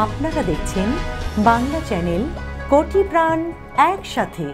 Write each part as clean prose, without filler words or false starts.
আপনারা দেখছেন বাংলা চ্যানেল কোটি প্রাণ একসাথে।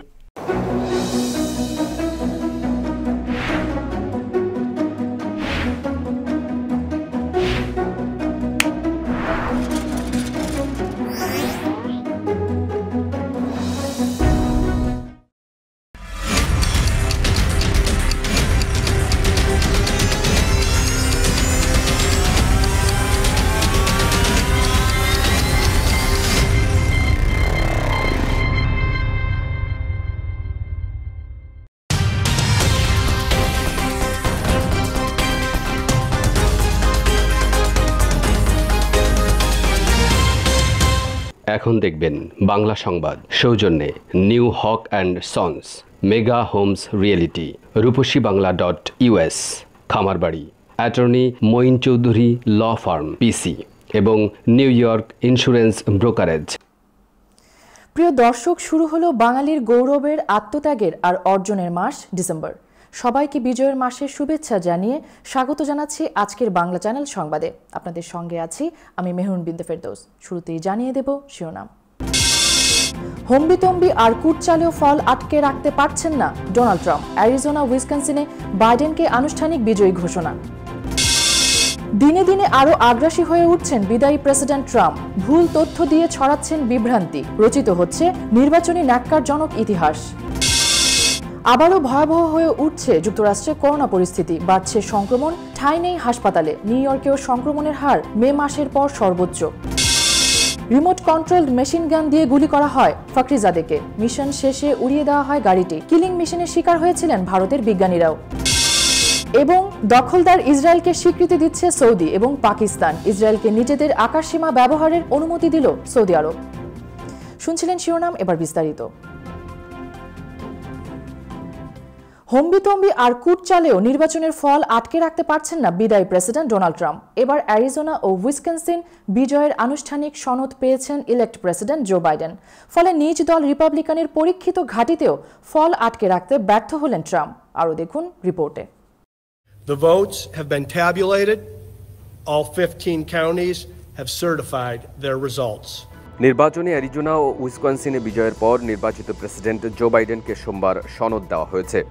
এখন দেখবেন বাংলা সংবাদ সৌজন্যে new Haque and sons, mega homes reality, রূপসীবাংলা.us, খামারবাড়ি, attorney Moin Chowdhury law firm PC এবং নিউ ইয়র্ক ইন্স্যুরেন্স ব্রোকারেজ। প্রিয় দর্শক, শুরু হলো বাঙালির গৌরবের, আত্মত্যাগের আর অর্জনের মাস ডিসেম্বর। সবাইকে বিজয়ের মাসের শুভেচ্ছা জানিয়ে স্বাগত জানাচ্ছি আজকের বাংলা চ্যানেল সংবাদে। আপনাদের সঙ্গে আছি আমি মেহরুন বিনতে ফেরদৌস। শুরুতেই জানিয়ে দেব শিরোনাম। হম্বিতম্বি আর কুটচালেও ফল আটকে রাখতে পারছেন না ডোনাল্ড ট্রাম্প। অ্যারিজোনা, উইসকনসিনে বাইডেনকে আনুষ্ঠানিক বিজয়ী ঘোষণা। দিনে দিনে আরও আগ্রাসী হয়ে উঠছেন বিদায়ী প্রেসিডেন্ট ট্রাম্প। ভুল তথ্য দিয়ে ছড়াচ্ছেন বিভ্রান্তি। রচিত হচ্ছে নির্বাচনী ন্যাক্কারজনক ইতিহাস। আবারও ভয়াবহ হয়ে উঠছে যুক্তরাষ্ট্রে করোনা পরিস্থিতি। বাড়ছে সংক্রমণ, ঠাঁই নেই হাসপাতালে। নিউ ইয়র্কেও সংক্রমণের হার মে মাসের পর সর্বোচ্চ। রিমোট কন্ট্রোলড মেশিন গান দিয়ে গুলি করা হয় ফখরিজাদেকে। মিশন শেষে উড়িয়ে দেওয়া হয় গাড়িটি। কিলিং মিশনের শিকার হয়েছিলেন ভারতের বিজ্ঞানীরাও। এবং দখলদার ইসরায়েলকে স্বীকৃতি দিচ্ছে সৌদি এবং পাকিস্তান। ইসরায়েলকে নিজেদের আকাশসীমা ব্যবহারের অনুমতি দিল সৌদি আরব। শুনছিলেন শিরোনাম, এবার বিস্তারিত। হম্বিতম্বি আর কুটচালেও নির্বাচনের ফল আটকে রাখতে পারছেন না বিদায়ী প্রেসিডেন্ট ডোনাল্ড ট্রাম্প। এবার অ্যারিজোনা ও উইসকনসিন বিজয়ের আনুষ্ঠানিক সনদ পেয়েছেন ইলেক্ট প্রেসিডেন্ট জো বাইডেন। ফলে নিজ দল রিপাবলিকানের পরীক্ষিত ঘাঁটিতেও ফল আটকে রাখতে ব্যর্থ হলেন ট্রাম্প। আরও দেখুন রিপোর্টে। The votes have been tabulated. All 15 counties have certified their results. নির্বাচনে অ্যারিজোনা ও উইসকনসিনে বিজয়ের পর নির্বাচিত প্রেসিডেন্ট জো বাইডেনকে সোমবার সনদ দেওয়া হয়েছে।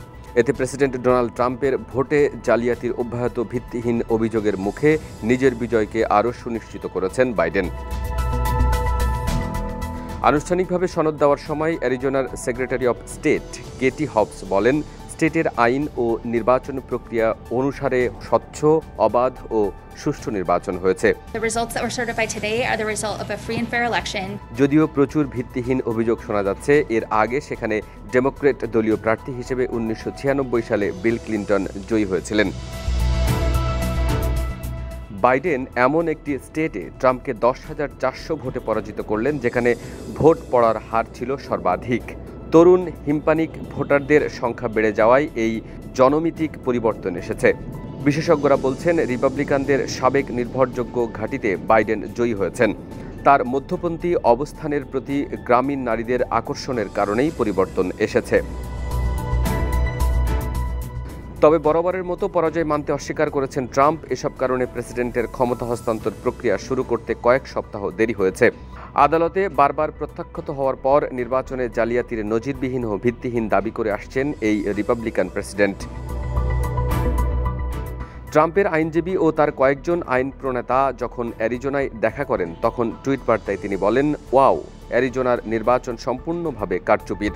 এতে প্রেসিডেন্ট ডোনাল্ড ট্রাম্পের ভোটে জালিয়াতির অব্যাহত ভিত্তিহীন অভিযোগের মুখে নিজের বিজয়কে আরও সুনিশ্চিত করেছেন বাইডেন। আনুষ্ঠানিকভাবে সনদ দেওয়ার সময় অ্যারিজোনার secretary of state Katie Hobbs বলেন, স্টেটের আইন ও নির্বাচন প্রক্রিয়া অনুসারে স্বচ্ছ, অবাধ ও সুষ্ঠু নির্বাচন হয়েছে। যদিও প্রচুর ভিত্তিহীন অভিযোগ শোনা যাচ্ছে, এর আগে সেখানে ডেমোক্রেট দলীয় প্রার্থী হিসেবে 1996 সালে বিল ক্লিন্টন জয়ী হয়েছিলেন। বাইডেন এমন একটি স্টেটে ট্রাম্পকে 10,400 ভোটে পরাজিত করলেন যেখানে ভোট পড়ার হার ছিল সর্বাধিক। তরুণ হিস্পানিক ভোটারদের সংখ্যা বেড়ে যাওয়ায় এই জনমিতিক পরিবর্তন এসেছে। বিশেষজ্ঞরা বলছেন, রিপাবলিকানদের সাবেক নির্ভরযোগ্য ঘাঁটিতে বাইডেন জয়ী হয়েছেন। তার মধ্যপন্থী অবস্থানের প্রতি গ্রামীণ নারীদের আকর্ষণের কারণেই পরিবর্তন এসেছে। তবে বরাবরের মতো পরাজয় মানতে অস্বীকার করেছেন ট্রাম্প। এসব কারণে প্রেসিডেন্টের ক্ষমতা হস্তান্তর প্রক্রিয়া শুরু করতে কয়েক সপ্তাহ দেরি হয়েছে। আদালতে বারবার প্রত্যাখ্যাত হওয়ার পর নির্বাচনে জালিয়াতির নজিরবিহীন ও ভিত্তিহীন দাবি করে আসছেন এই রিপাবলিকান প্রেসিডেন্ট। ট্রাম্পের আইনজীবী ও তার কয়েকজন আইন প্রণেতা যখন অ্যারিজোনায় দেখা করেন, তখন টুইট বার্তায় তিনি বলেন, ওয়াও, অ্যারিজোনার নির্বাচন সম্পূর্ণভাবে কারচুপির।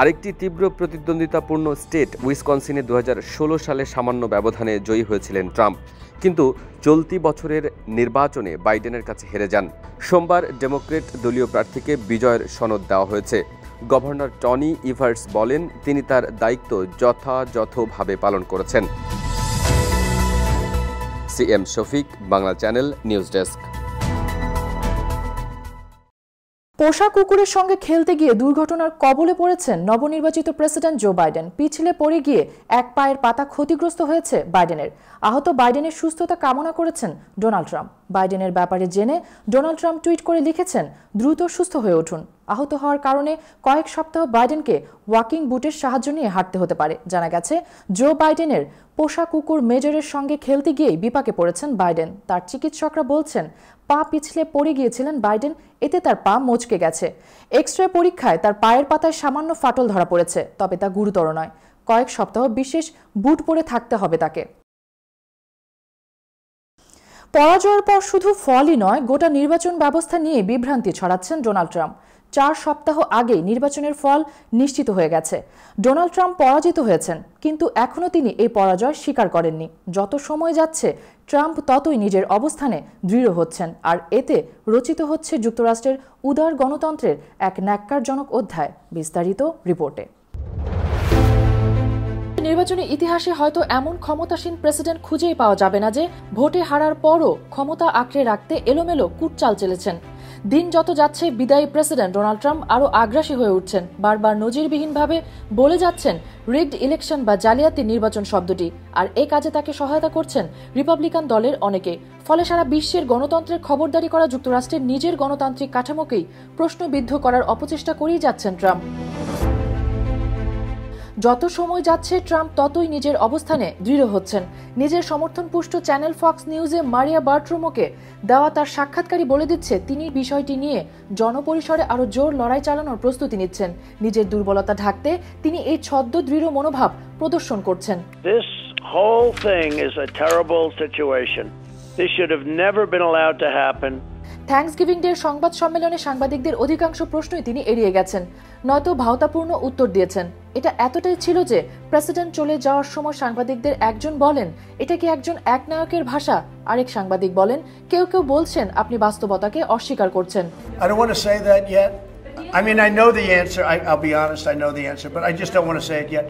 আরেকটি তীব্র প্রতিদ্বন্দ্বিতাপূর্ণ স্টেট উইসকনসিনে 2016 সালে সামান্য ব্যবধানে জয়ী হয়েছিলেন ট্রাম্প, কিন্তু চলতি বছরের নির্বাচনে বাইডেনের কাছে হেরে যান। সোমবার ডেমোক্রেট দলীয় প্রার্থীকে বিজয়ের সনদ দেওয়া হয়েছে। গভর্নর টনি ইভার্স বলেন, তিনি তার দায়িত্ব যথাযথভাবে পালন করেছেন। CM Shafiq, Bangla channel, news desk. পোষা কুকুরের সঙ্গে খেলতে গিয়ে দুর্ঘটনার কবলে পড়েছেন নবনির্বাচিত প্রেসিডেন্ট জো বাইডেন। পিছলে পড়ে গিয়ে এক পায়ের পাতা ক্ষতিগ্রস্ত হয়েছে বাইডেনের। আহত বাইডেনের সুস্থতা কামনা করেছেন ডোনাল্ড ট্রাম্প। বাইডেনের ব্যাপারে জেনে ডোনাল্ড ট্রাম্প টুইট করে লিখেছেন, দ্রুত সুস্থ হয়ে উঠুন। আহত হওয়ার কারণে কয়েক সপ্তাহ বাইডেনকে ওয়াকিং বুটের সাহায্য নিয়ে হাঁটতে হতে পারে। জানা গেছে জো বাইডেনের পোষা কুকুর মেজরের সঙ্গে খেলতে গিয়েই বিপাকে পড়েছেন বাইডেন। তার চিকিৎসকরা বলছেন পা পিছলে পড়ে গিয়েছিলেন বাইডেন, এতে তার পা মচকে গেছে। এক্স-রে পরীক্ষায় তার পায়ের পাতায় সামান্য ফাটল ধরা পড়েছে, তবে তা গুরুতর নয়। কয়েক সপ্তাহ বিশেষ বুট পরে থাকতে হবে তাকে। পরাজয়ের পর শুধু ফলই নয়, গোটা নির্বাচন ব্যবস্থা নিয়ে বিভ্রান্তি ছড়াচ্ছেন ডোনাল্ড ট্রাম্প। 4 সপ্তাহ আগেই নির্বাচনের ফল নিশ্চিত হয়ে গেছে। ডোনাল্ড ট্রাম্প পরাজিত হয়েছেন, কিন্তু এখনও তিনি এই পরাজয় স্বীকার করেননি। যত সময় যাচ্ছে ট্রাম্প ততই নিজের অবস্থানে দৃঢ় হচ্ছেন, আর এতে রচিত হচ্ছে যুক্তরাষ্ট্রের উদার গণতন্ত্রের এক ন্যাক্কারজনক অধ্যায়। বিস্তারিত রিপোর্টে। নির্বাচনী ইতিহাসে হয়তো এমন ক্ষমতাসীন প্রেসিডেন্ট খুঁজেই পাওয়া যাবে না যে ভোটে হারার পরও ক্ষমতা আঁকড়ে রাখতে এলোমেলো কুটচাল চেলেছেন। দিন যত যাচ্ছে বিদায়ী প্রেসিডেন্ট ডোনাল্ড ট্রাম্প আরও আগ্রাসী হয়ে উঠছেন। বারবার নজিরবিহীনভাবে বলে যাচ্ছেন রিগড ইলেকশন বা জালিয়াতি নির্বাচন শব্দটি, আর এ কাজে তাকে সহায়তা করছেন রিপাবলিকান দলের অনেকে। ফলে সারা বিশ্বের গণতন্ত্রের খবরদারি করা যুক্তরাষ্ট্রের নিজের গণতান্ত্রিক কাঠামোকেই প্রশ্নবিদ্ধ করার অপচেষ্টা করেই যাচ্ছেন ট্রাম্প। যত সময় যাচ্ছে ট্রাম্প ততই নিজের অবস্থানে দৃঢ় হচ্ছেন। নিজের সমর্থনপুষ্ট চ্যানেল ফক্স নিউজে মারিয়া বার্ট্রোমোকে দেওয়া তার সাক্ষাৎকারী বলে দিচ্ছে তিনি বিষয়টি নিয়ে জনপরিসরে আরো জোর লড়াই চালানোর প্রস্তুতি নিচ্ছেন। নিজের দুর্বলতা ঢাকতে তিনি এই ছদ্ম দৃঢ় মনোভাব প্রদর্শন করছেন। This whole thing is a terrible situation. This should have never been allowed to happen. Thanksgiving ডের সংবাদ সম্মেলনে সাংবাদিকদের অধিকাংশ প্রশ্নই তিনি এড়িয়ে গেছেন, নয়তো ভাওতাপূর্ণ উত্তর দিয়েছেন। এটা এতটাই ছিল যে প্রেসিডেন্ট চলে যাওয়ার সময় সাংবাদিকদের একজন বলেন এটা কি একজন একনায়কের ভাষা, আরেক সাংবাদিক বলেন কেউ কেউ বলছেন আপনি বাস্তবতাকে অস্বীকার করছেন। I don't want to say that yet. I mean, I know the answer. I'll be honest, I know the answer, but I just don't want to say it yet.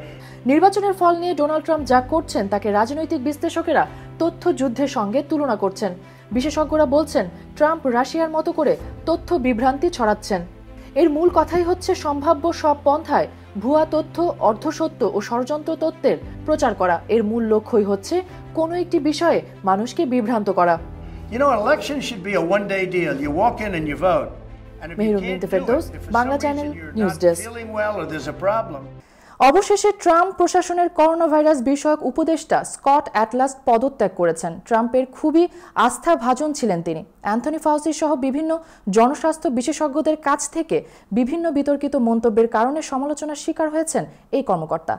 নির্বাচনের ফল নিয়ে ডোনাল্ড ট্রাম্প যা করছেন তাকে রাজনৈতিক বিশ্লেষকেরা তথ্য যুদ্ধের সঙ্গে তুলনা করছেন। বিশেষজ্ঞরা বলছেন ট্রাম্প রাশিয়ার মতো করে তথ্য বিভ্রান্তি ছড়াচ্ছেন। এর মূল কথাই হচ্ছে সম্ভাব্য সব পন্থায় ভুয়া তথ্য, অর্ধসত্য ও ষড়যন্ত্র তত্ত্বের প্রচার করা। এর মূল লক্ষ্যই হচ্ছে কোনো একটি বিষয়ে মানুষকে বিভ্রান্ত করা। You know, an election should be a one-day deal. You walk in and you vote. And if you can't do it, if for some reason you're not feeling well or there's a problem. অবশেষে Trump প্রশাসনের corona virus বিষয়ক উপদেষ্টা Scott at least পদত্যাগ করেছেন। ট্রাম্পের খুবই আস্থাভাজন ছিলেন তিনি। অ্যান্থনি ফাউসি সহ বিভিন্ন জনস্বাস্থ্য বিশেষজ্ঞদের কাছ থেকে বিভিন্ন বিতর্কিত মন্তব্যের কারণে সমালোচনার শিকার হয়েছেন এই কর্মকর্তা।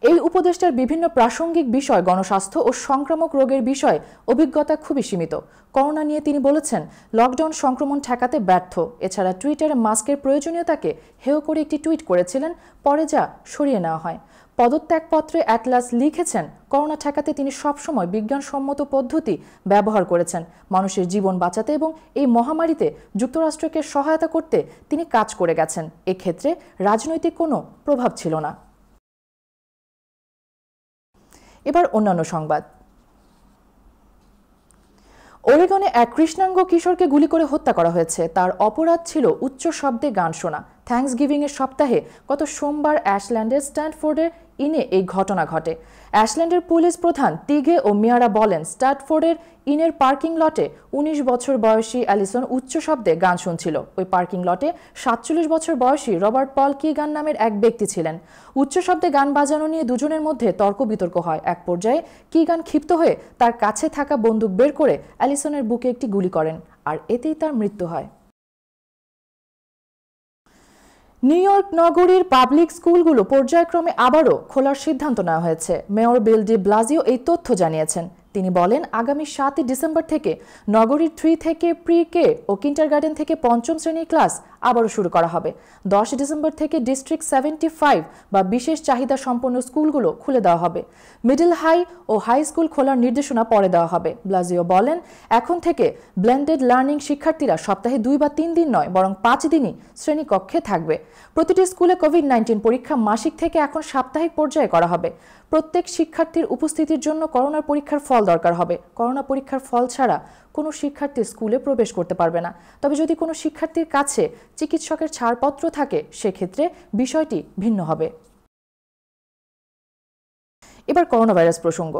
এই উপদেষ্টার বিভিন্ন প্রাসঙ্গিক বিষয়, গণস্বাস্থ্য ও সংক্রামক রোগের বিষয়ে অভিজ্ঞতা খুবই সীমিত। করোনা নিয়ে তিনি বলেছেন লকডাউন সংক্রমণ ঠেকাতে ব্যর্থ। এছাড়া টুইটারে মাস্কের প্রয়োজনীয়তাকে হেয় করে একটি টুইট করেছিলেন, পরে যা সরিয়ে নেওয়া হয়। পদত্যাগপত্রে অ্যাটলাস লিখেছেন করোনা ঠেকাতে তিনি সবসময় বিজ্ঞানসম্মত পদ্ধতি ব্যবহার করেছেন। মানুষের জীবন বাঁচাতে এবং এই মহামারীতে যুক্তরাষ্ট্রকে সহায়তা করতে তিনি কাজ করে গেছেন। এক্ষেত্রে রাজনৈতিক কোনো প্রভাব ছিল না। এবার অন্যান্য সংবাদ। ওরেগনে এক কৃষ্ণাঙ্গ কিশোরকে গুলি করে হত্যা করা হয়েছে। তার অপরাধ ছিল উচ্চ শব্দে গান শোনা। থ্যাঙ্কসগিভিং এর সপ্তাহে গত সোমবার অ্যাশল্যান্ডের স্ট্যানফোর্ডের ইনে এই ঘটনা ঘটে। অ্যাশল্যান্ডের পুলিশ প্রধান টিগে ও মিয়ারা বলেন স্ট্যানফোর্ডের ইনের পার্কিং লটে 19 বছর বয়সী অ্যালিসন উচ্চ শব্দে গান শুনছিল। ওই পার্কিং লটে 47 বছর বয়সী রবার্ট পল কিগান নামের এক ব্যক্তি ছিলেন। উচ্চ শব্দে গান বাজানো নিয়ে দুজনের মধ্যে তর্ক বিতর্ক হয়। এক পর্যায়ে কিগান ক্ষিপ্ত হয়ে তার কাছে থাকা বন্দুক বের করে অ্যালিসনের বুকে একটি গুলি করেন, আর এতেই তার মৃত্যু হয়। নিউ ইয়র্ক নগরীর পাবলিক স্কুলগুলো পর্যায়ক্রমে আবারও খোলার সিদ্ধান্ত নেওয়া হয়েছে। মেয়র বিল ডি ব্লাজিও এই তথ্য জানিয়েছেন। তিনি বলেন আগামী 7 ডিসেম্বর থেকে নগরীর 3 থেকে প্রি কে ও কিন্ডারগার্টেন থেকে 5ম শ্রেণীর ক্লাস আবারও শুরু করা হবে। 10 ডিসেম্বর থেকে ডিস্ট্রিক্ট 75 বা বিশেষ চাহিদা সম্পন্ন স্কুলগুলো খুলে দেওয়া হবে। মিডল হাই ও হাই স্কুল খোলার নির্দেশনা পরে দেওয়া হবে। ব্লাজিও বলেন এখন থেকে ব্লেন্ডেড লার্নিং শিক্ষার্থীরা সপ্তাহে 2 বা 3 দিন নয় বরং 5 দিনই শ্রেণীকক্ষে থাকবে। প্রতিটি স্কুলে কোভিড-19 পরীক্ষা মাসিক থেকে এখন সাপ্তাহিক পর্যায়ে করা হবে। প্রত্যেক শিক্ষার্থীর উপস্থিতির জন্য করোনার পরীক্ষার ফল দরকার হবে। করোনা পরীক্ষার ফল ছাড়া কোনো শিক্ষার্থী স্কুলে প্রবেশ করতে পারবে না। তবে যদি কোনো শিক্ষার্থীর কাছে চিকিৎসকের ছাড়পত্র থাকে সেক্ষেত্রে বিষয়টি ভিন্ন হবে। এবার করোনা ভাইরাস প্রসঙ্গ।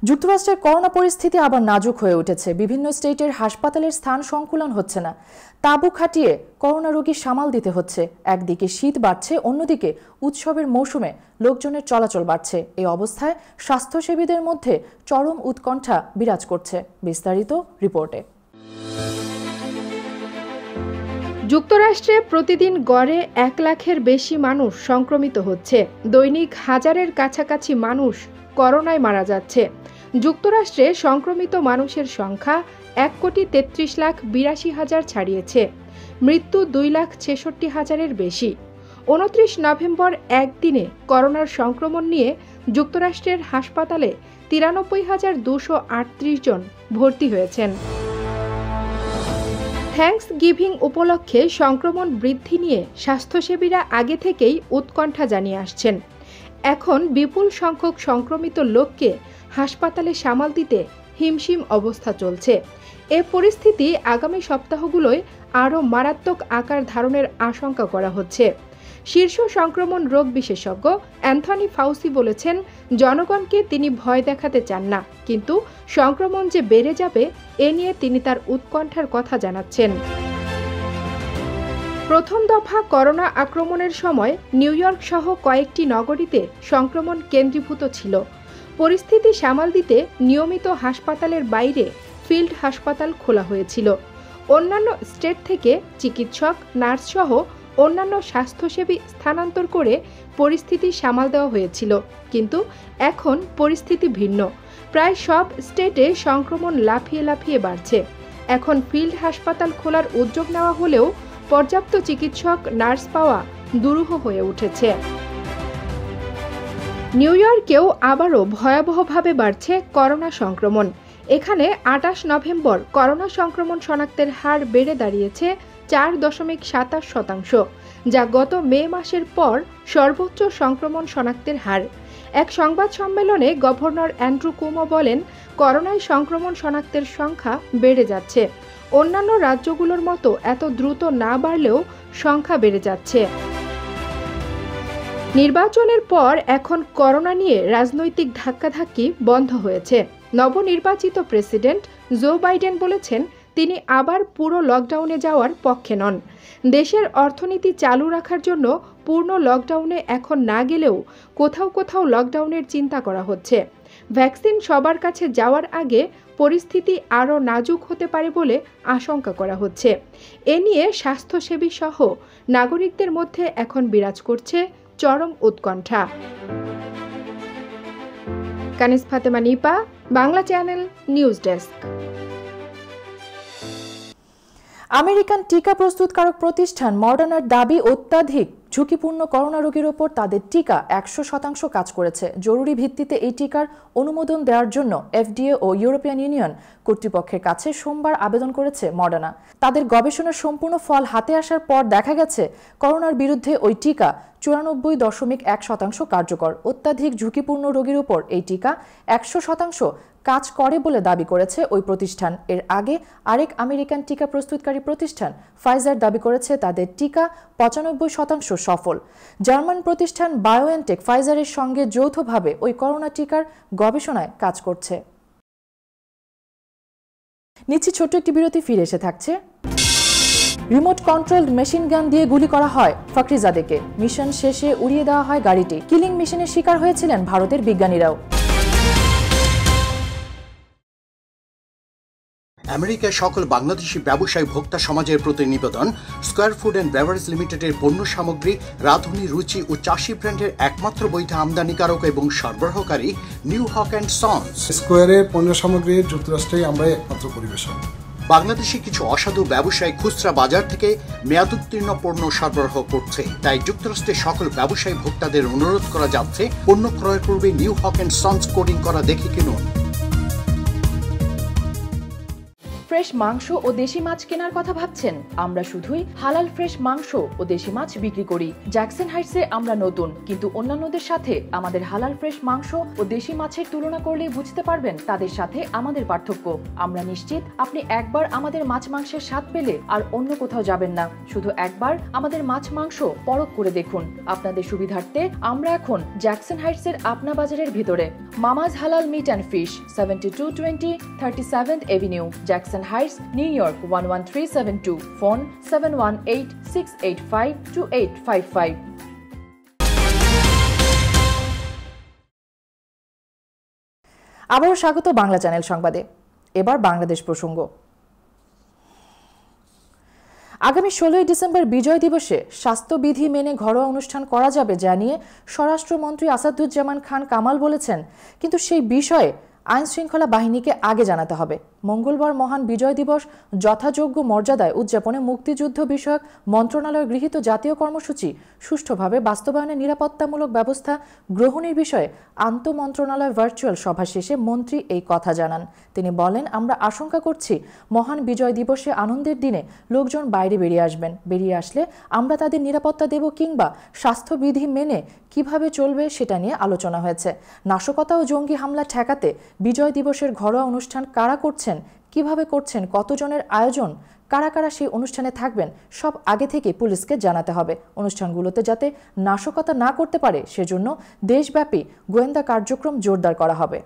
যুক্তরাষ্ট্রের করোনা পরিস্থিতি আবার নাজুক হয়ে উঠেছে। বিভিন্ন স্টেটের হাসপাতালের স্থান সংকুলন হচ্ছে না। তাঁবু খাটিয়ে করোনা রোগী সামাল দিতে হচ্ছে। একদিকে শীত বাড়ছে, অন্যদিকে উৎসবের মৌসুমে লোকজনের চলাচল বাড়ছে। এই অবস্থায় স্বাস্থ্যসেবীদের মধ্যে চরম উৎকণ্ঠা বিরাজ করছে। বিস্তারিত রিপোর্টে। যুক্তরাষ্ট্রে প্রতিদিন গড়ে 1 লাখের বেশি মানুষ সংক্রমিত হচ্ছে। দৈনিক হাজারের কাছাকাছি মানুষ করোনায় মারা যাচ্ছে। যুক্তরাষ্ট্রে সংক্রমিত মানুষের সংখ্যা 1,33,82,000 ছাড়িয়েছে। মৃত্যু 2,66,000-এর বেশি। 29 নভেম্বর একদিনে করোনার সংক্রমণ নিয়ে যুক্তরাষ্ট্রের হাসপাতালে 93,238 জন ভর্তি হয়েছেন। থ্যাঙ্কস গিভিং উপলক্ষে সংক্রমণ বৃদ্ধি নিয়ে স্বাস্থ্যসেবীরা আগে থেকেই উৎকণ্ঠা জানিয়ে আসছেন। এখন বিপুল সংখ্যক সংক্রমিত লোককে হাসপাতালে সামাল দিতে হিমশিম অবস্থা চলছে। এ পরিস্থিতি আগামী সপ্তাহগুলোয় আরও মারাত্মক আকার ধারণের আশঙ্কা করা হচ্ছে। শীর্ষ সংক্রমণ রোগ বিশেষজ্ঞ অ্যান্থনি ফাউসি বলেছেন, জনগণকে তিনি ভয় দেখাতে চান না, কিন্তু সংক্রমণ যে বেড়ে যাবে এ নিয়ে তিনি তার উৎকণ্ঠার কথা জানাচ্ছেন। প্রথম দফা করোনা আক্রমণের সময় নিউ ইয়র্ক সহ কয়েকটি নগরীতে সংক্রমণ কেন্দ্রীভূত ছিল। পরিস্থিতি সামাল দিতে নিয়মিত হাসপাতালের বাইরে ফিল্ড হাসপাতাল খোলা হয়েছিল। অন্যান্য স্টেট থেকে চিকিৎসক, নার্স সহ অন্যান্য স্বাস্থ্যসেবী স্থানান্তর করে পরিস্থিতি সামাল দেওয়া হয়েছিল। কিন্তু এখন পরিস্থিতি ভিন্ন। প্রায় সব স্টেটে সংক্রমণ লাফিয়ে লাফিয়ে বাড়ছে। এখন ফিল্ড হাসপাতাল খোলার উদ্যোগ নেওয়া হলেও পর্যাপ্ত চিকিৎসক, নার্স পাওয়া দুরূহ হয়ে উঠেছে। নিউ ইয়র্কেও আবারও ভয়াবহভাবে বাড়ছে করোনা সংক্রমণ। এখানে 28 নভেম্বর করোনা সংক্রমণ শনাক্তের হার বেড়ে দাঁড়িয়েছে 4.27%, যা গত মে মাসের পর সর্বোচ্চ সংক্রমণ শনাক্তের হার। এক সংবাদ সম্মেলনে গভর্নর অ্যান্ড্রু কুমো বলেন, করোনায় সংক্রমণ শনাক্তের সংখ্যা বেড়ে যাচ্ছে। অন্যান্য রাজ্যগুলোর মতো এত দ্রুত না বাড়লেও সংখ্যা বেড়ে যাচ্ছে। নির্বাচনের পর এখন করোনা নিয়ে রাজনৈতিক ধাক্কাধাক্কি বন্ধ হয়েছে। নবনির্বাচিত প্রেসিডেন্ট জো বাইডেন বলেছেন, তিনি আবার পুরো লকডাউনে যাওয়ার পক্ষে নন। দেশের অর্থনীতি চালু রাখার জন্য পূর্ণ লকডাউনে এখন না গেলেও কোথাও কোথাও লকডাউনের চিন্তা করা হচ্ছে। ভ্যাকসিন সবার কাছে যাওয়ার আগে পরিস্থিতি আরও নাজুক হতে পারে বলে আশঙ্কা করা হচ্ছে। এ নিয়ে স্বাস্থ্যসেবী সহ নাগরিকদের মধ্যে এখন বিরাজ করছে চরম উৎকণ্ঠা। Kaniz Fatema Nipa, Bangla channel, news desk. American টিকা প্রস্তুতকারক প্রতিষ্ঠান মডার্নার দাবি, অত্যাধিক ঝুঁকিপূর্ণ করোনা রোগীর ওপর তাদের টিকা 100% কাজ করেছে। জরুরি ভিত্তিতে এই টিকার অনুমোদন দেওয়ার জন্য FDA ও ইউরোপিয়ান ইউনিয়ন কর্তৃপক্ষের কাছে সোমবার আবেদন করেছে মডার্না। তাদের গবেষণার সম্পূর্ণ ফল হাতে আসার পর দেখা গেছে করোনার বিরুদ্ধে ওই টিকা 94.1% কার্যকর। অত্যাধিক ঝুঁকিপূর্ণ রোগীর উপর এই টিকা 100% কাজ করে বলে দাবি করেছে ওই প্রতিষ্ঠান। এর আগে আরেক আমেরিকান টিকা প্রস্তুতকারী প্রতিষ্ঠান ফাইজার দাবি করেছে তাদের টিকা 95% সফল। জার্মান প্রতিষ্ঠান বায়োএনটেক ফাইজারের সঙ্গে যৌথভাবে ওই করোনা টিকার গবেষণায় কাজ করছে। নিচ্ছি ছোট্ট একটি বিরতি, ফিরে এসে থাকছে। রিমোট কন্ট্রোলড মেশিন গান দিয়ে গুলি করা হয় ফখরিজাদেকে। মিশন শেষে উড়িয়ে দেওয়া হয় গাড়িটি। কিলিং মেশিনের শিকার হয়েছিলেন ভারতের বিজ্ঞানীরাও। আমেরিকার সকল বাংলাদেশি ব্যবসায়ী ভোক্তা সমাজের প্রতি নিবেদন, স্কয়ার ফুড অ্যান্ড বেভারেজ লিমিটেডের পণ্য সামগ্রী, রাঁধুনি, রুচি ও চাষি ব্র্যান্ডের একমাত্র বৈধ আমদানিকারক এবং সরবরাহকারী নিউ হক অ্যান্ড সন্স। স্কয়ারের পণ্য সামগ্রীর যুক্তরাষ্ট্রে আমরাই একমাত্র পরিবেশক। বাংলাদেশি কিছু অসাধু ব্যবসায়ী খুচরা বাজার থেকে মেয়াদোত্তীর্ণ পণ্য সরবরাহ করছে। তাই যুক্তরাষ্ট্রের সকল ব্যবসায়ী ভোক্তাদের অনুরোধ করা যাচ্ছে, পণ্য ক্রয়ের পূর্বে new Haque and sons coding করা দেখে কিনুন। ফ্রেশ মাংস ও দেশি মাছ কেনার কথা ভাবছেন? আমরা শুধুই হালাল ফ্রেশ মাংস ও দেশি মাছ বিক্রি করি। জ্যাকসন হাইটসে আমরা নতুন, কিন্তু অন্যান্যদের সাথে আমাদের হালাল ফ্রেশ মাংস ও দেশি মাছের তুলনা করলেই বুঝতে পারবেন তাদের সাথে আমাদের পার্থক্য। আমরা নিশ্চিত আপনি একবার আমাদের মাছ মাংসের স্বাদ পেলে আর অন্য কোথাও যাবেন না। শুধু একবার আমাদের মাছ মাংস পরখ করে দেখুন। আপনাদের সুবিধার্থে আমরা এখন জ্যাকসন হাইটসের আপনা বাজারের ভিতরে। Mama's halal meat and fish, 7220 37th Avenue, Jackson Heights, New York 11372. Phone 718-685-2855. আবারও স্বাগত বাংলা চ্যানেল সংবাদে। এবার বাংলাদেশ প্রসঙ্গ। আগামী 16 ডিসেম্বর বিজয় দিবসে স্বাস্থ্যবিধি মেনে ঘরোয়া অনুষ্ঠান করা যাবে জানিয়ে স্বরাষ্ট্রমন্ত্রী আসাদুজ্জামান খান কামাল বলেছেন, কিন্তু সেই বিষয়ে আইন শৃঙ্খলা বাহিনীকে আগে জানাতে হবে। মঙ্গলবার মহান বিজয় দিবস যথাযোগ্য মর্যাদায় উদযাপনে মুক্তিযুদ্ধ বিষয়ক মন্ত্রণালয়ের গৃহীত জাতীয় কর্মসূচি সুষ্ঠুভাবে বাস্তবায়নে নিরাপত্তামূলক ব্যবস্থা গ্রহণের বিষয়ে আন্তঃমন্ত্রণালয় ভার্চুয়াল সভা শেষে মন্ত্রী এই কথা জানান। তিনি বলেন, আমরা আশঙ্কা করছি মহান বিজয় দিবসে আনন্দের দিনে লোকজন বাইরে বেরিয়ে আসবেন। বেরিয়ে আসলে আমরা তাদের নিরাপত্তা দেব কিংবা স্বাস্থ্যবিধি মেনে কিভাবে চলবে সেটা নিয়ে আলোচনা হয়েছে। নাশকতা ও জঙ্গি হামলা ঠেকাতে বিজয় দিবসের ঘরোয়া অনুষ্ঠান কারা করছেন, কিভাবে করছেন, কতজনের আয়োজন, কারা কারা সেই অনুষ্ঠানে থাকবেন সব আগে থেকে পুলিশকে জানাতে হবে। অনুষ্ঠানগুলোতে যাতে নাশকতা না করতে পারে সেজন্য দেশব্যাপী গোয়েন্দা কার্যক্রম জোরদার করা হবে।